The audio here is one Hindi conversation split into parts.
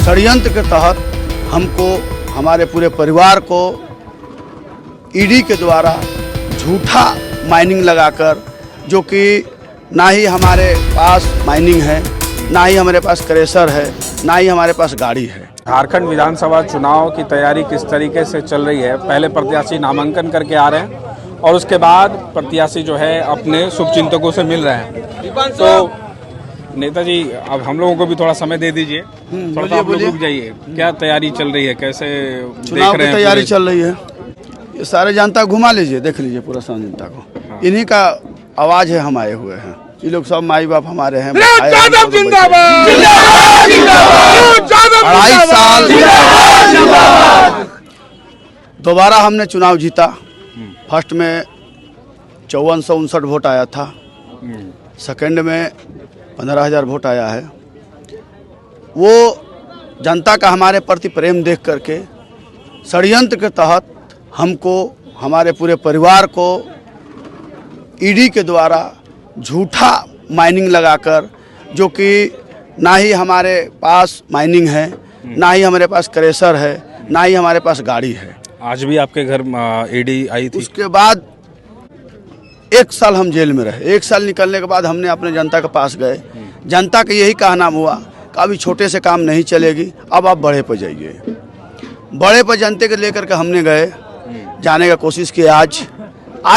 षड्यंत्र के तहत हमको, हमारे पूरे परिवार को ईडी के द्वारा झूठा माइनिंग लगाकर, जो कि ना ही हमारे पास माइनिंग है, ना ही हमारे पास क्रेशर है, ना ही हमारे पास गाड़ी है। झारखंड विधानसभा चुनाव की तैयारी किस तरीके से चल रही है? पहले प्रत्याशी नामांकन करके आ रहे हैं और उसके बाद प्रत्याशी जो है अपने शुभचिंतकों से मिल रहे हैं। तो नेताजी, अब हम लोगों को भी थोड़ा समय दे दीजिए, थोड़ा आप लोग रुक जाइए। क्या तैयारी चल रही है, कैसे चुनाव की तैयारी चल रही है? ये सारे जनता घुमा लीजिए, देख लीजिए पूरा जनता को। हाँ। इन्हीं का आवाज है, हम आए हुए हैं। ये लोग सब माई बाप हमारे हैं। 2.5 साल दोबारा हमने चुनाव जीता। फर्स्ट में 5459 वोट आया था, सेकंड में 15,000 वोट आया है। वो जनता का हमारे प्रति प्रेम देख करके षड्यंत्र के तहत हमको, हमारे पूरे परिवार को ईडी के द्वारा झूठा माइनिंग लगाकर, जो कि ना ही हमारे पास माइनिंग है, ना ही हमारे पास क्रेशर है, ना ही हमारे पास गाड़ी है। आज भी आपके घर ईडी आई थी? उसके बाद 1 साल हम जेल में रहे। 1 साल निकलने के बाद हमने अपने जनता के पास गए। जनता का यही कहना हुआ कि अभी छोटे से काम नहीं चलेगी, अब आप बड़े पर जाइए। बड़े पर जनता के लेकर के हमने गए, जाने का कोशिश की। आज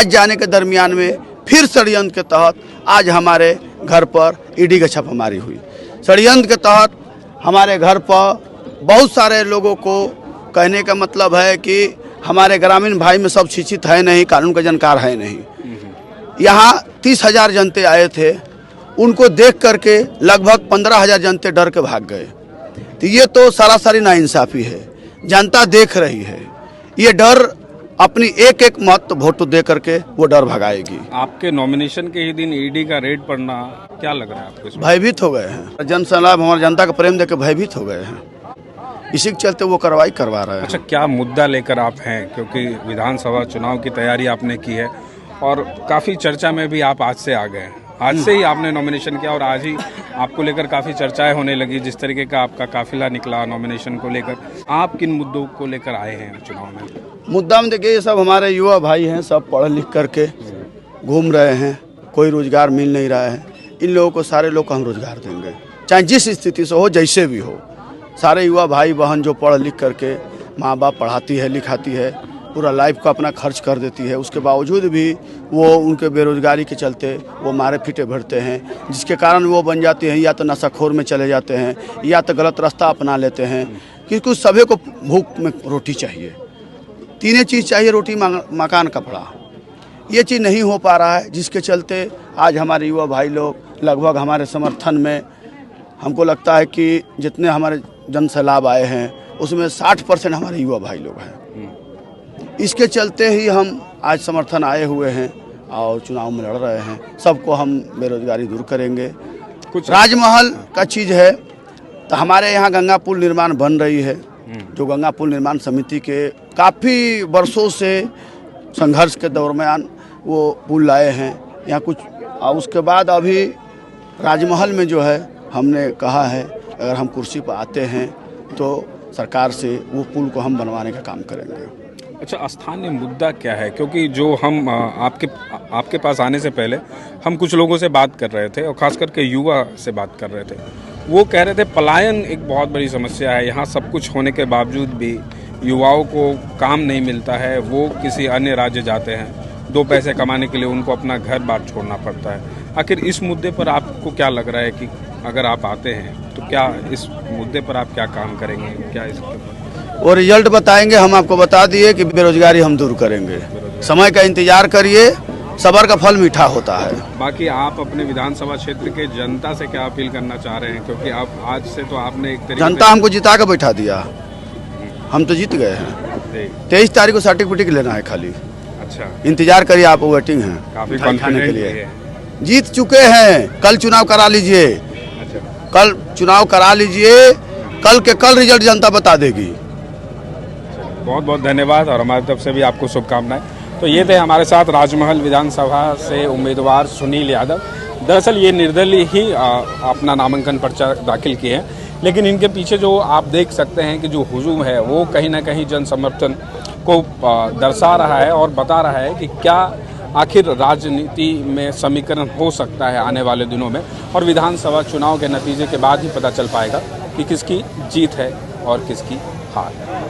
जाने के दरमियान में फिर षड्यंत्र के तहत आज हमारे घर पर ईडी की छापेमारी हुई। षड्यंत्र के तहत हमारे घर पर बहुत सारे लोगों को, कहने का मतलब है कि हमारे ग्रामीण भाई में सब शिक्षित है नहीं, कानून का जानकार है नहीं। यहाँ 30,000 जनते आए थे, उनको देख करके लगभग 15,000 जनते डर के भाग गए। तो ये तो सरासरी नाइंसाफ़ी है। जनता देख रही है, ये डर अपनी एक मत वोट दे करके वो डर भगाएगी। आपके नॉमिनेशन के ही दिन ईडी का रेड पड़ना क्या लग रहा है आपको? भयभीत हो गए हैं। जन सलाह हमारे जनता का प्रेम देकर भयभीत हो गए हैं, इसी के चलते वो कार्रवाई करवा रहे हैं। अच्छा, क्या मुद्दा लेकर आप हैं? क्योंकि विधानसभा चुनाव की तैयारी आपने की है और काफ़ी चर्चा में भी आप आज से आ गए हैं। आज से ही आपने नॉमिनेशन किया और आज ही आपको लेकर काफ़ी चर्चाएं होने लगी। जिस तरीके का आपका काफिला निकला नॉमिनेशन को लेकर, आप किन मुद्दों को लेकर आए हैं चुनाव में? मुद्दा में देखिए, ये सब हमारे युवा भाई हैं, सब पढ़ लिख करके घूम रहे हैं, कोई रोजगार मिल नहीं रहा है। इन लोगों को, सारे लोग को हम रोजगार देंगे, चाहे जिस स्थिति से हो, जैसे भी हो। सारे युवा भाई बहन जो पढ़ लिख करके, माँ बाप पढ़ाती है, लिखाती है, पूरा लाइफ का अपना खर्च कर देती है, उसके बावजूद भी वो उनके बेरोजगारी के चलते वो मारे पीटे भरते हैं, जिसके कारण वो बन जाते हैं या तो नशाखोर में चले जाते हैं या तो गलत रास्ता अपना लेते हैं। क्योंकि सभी को भूख में रोटी चाहिए, तीनों चीज़ चाहिए, रोटी मकान कपड़ा। ये चीज़ नहीं हो पा रहा है, जिसके चलते आज हमारे युवा भाई लोग लगभग हमारे समर्थन में, हमको लगता है कि जितने हमारे जन सैलाब आए हैं उसमें 60% हमारे युवा भाई लोग हैं। इसके चलते ही हम आज समर्थन आए हुए हैं और चुनाव में लड़ रहे हैं। सबको हम बेरोजगारी दूर करेंगे। कुछ राजमहल का चीज़ है तो हमारे यहाँ गंगा पुल निर्माण बन रही है, जो गंगा पुल निर्माण समिति के काफ़ी वर्षों से संघर्ष के दरमियान वो पुल लाए हैं यहाँ कुछ। और उसके बाद अभी राजमहल में जो है हमने कहा है, अगर हम कुर्सी पर आते हैं तो सरकार से वो पुल को हम बनवाने का काम करेंगे। अच्छा, स्थानीय मुद्दा क्या है? क्योंकि जो हम आपके पास आने से पहले हम कुछ लोगों से बात कर रहे थे और खास करके युवा से बात कर रहे थे, वो कह रहे थे पलायन एक बहुत बड़ी समस्या है। यहाँ सब कुछ होने के बावजूद भी युवाओं को काम नहीं मिलता है, वो किसी अन्य राज्य जाते हैं, 2 पैसे कमाने के लिए उनको अपना घर बार छोड़ना पड़ता है। आखिर इस मुद्दे पर आपको क्या लग रहा है कि अगर आप आते हैं तो क्या इस मुद्दे पर आप क्या काम करेंगे? क्या इस वो रिजल्ट बताएंगे। हम आपको बता दिए कि बेरोजगारी हम दूर करेंगे। समय का इंतजार करिए, सब्र का फल मीठा होता है। बाकी आप अपने विधानसभा क्षेत्र के जनता से क्या अपील करना चाह रहे हैं? क्योंकि आप आज से तो आपने एक तरीके जनता हमको जिता के बैठा दिया, हम तो जीत गए हैं। 23 तारीख को सर्टिफिकेट लेना है खाली। अच्छा, इंतजार करिए, आप वेटिंग हैं काफी खाने के लिए। जीत चुके हैं, कल चुनाव करा लीजिए। अच्छा, कल चुनाव करा लीजिए, कल के कल रिजल्ट जनता बता देगी। बहुत बहुत धन्यवाद और हमारी तरफ से भी आपको शुभकामनाएं। तो ये थे हमारे साथ राजमहल विधानसभा से उम्मीदवार सुनील यादव। दरअसल ये निर्दलीय ही अपना नामांकन पर्चा दाखिल किए हैं, लेकिन इनके पीछे जो आप देख सकते हैं कि जो हुजूम है वो कहीं ना कहीं जन समर्थन को दर्शा रहा है और बता रहा है कि क्या आखिर राजनीति में समीकरण हो सकता है आने वाले दिनों में, और विधानसभा चुनाव के नतीजे के बाद ही पता चल पाएगा कि किसकी जीत है और किसकी हार है।